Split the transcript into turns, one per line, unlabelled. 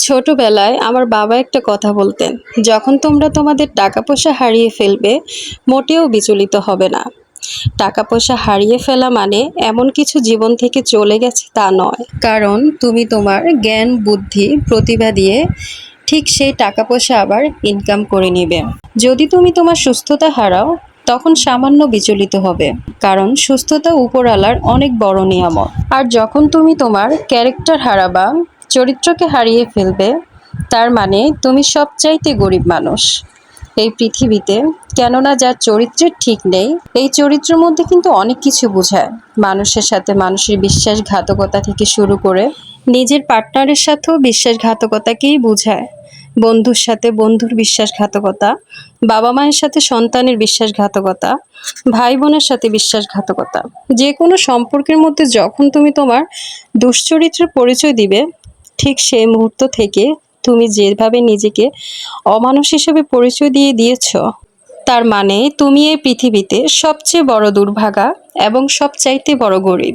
ছোটবেলায় আমার বাবা একটা কথা বলতেন, যখন তোমরা তোমাদের টাকা পয়সা হারিয়ে ফেলবে মোটেও বিচলিত হবে না। টাকা পয়সা হারিয়ে ফেলা মানে এমন কিছু জীবন থেকে চলে গেছে তা নয়, কারণ তুমি তোমার জ্ঞান বুদ্ধি প্রতিভা দিয়ে ঠিক সেই টাকা পয়সা আবার ইনকাম করে নিবে। যদি তুমি তোমার সুস্থতা হারাও তখন সামান্য বিচলিত হবে, কারণ সুস্থতা উপরওয়ালার অনেক বড় নিয়ামত। আর যখন তুমি তোমার ক্যারেক্টার হারাবা, চরিত্রকে হারিয়ে ফেলবে, তার মানে তুমি সবচাইতে গরিব মানুষ এই পৃথিবীতে। কেননা যার চরিত্রের ঠিক নেই, এই চরিত্রের মধ্যে কিন্তু অনেক কিছু বোঝায়। মানুষের সাথে মানুষের বিশ্বাসঘাতকতা থেকে শুরু করে নিজের পার্টনারের সাথেও বিশ্বাসঘাতকতাকেই বোঝায়। বন্ধুর সাথে বন্ধুর বিশ্বাসঘাতকতা, বাবা মায়ের সাথে সন্তানের বিশ্বাসঘাতকতা, ভাই বোনের সাথে বিশ্বাসঘাতকতা। যে কোনো সম্পর্কের মধ্যে যখন তুমি তোমার দুশ্চরিত্রের পরিচয় দিবে, ঠিক সেই মুহূর্ত থেকে তুমি যেভাবে নিজেকে অমানুষ হিসেবে পরিচয় দিয়ে দিয়েছ, তার মানে তুমি এই পৃথিবীতে সবচেয়ে বড় দুর্ভাগা এবং সবচাইতে বড় গরিব।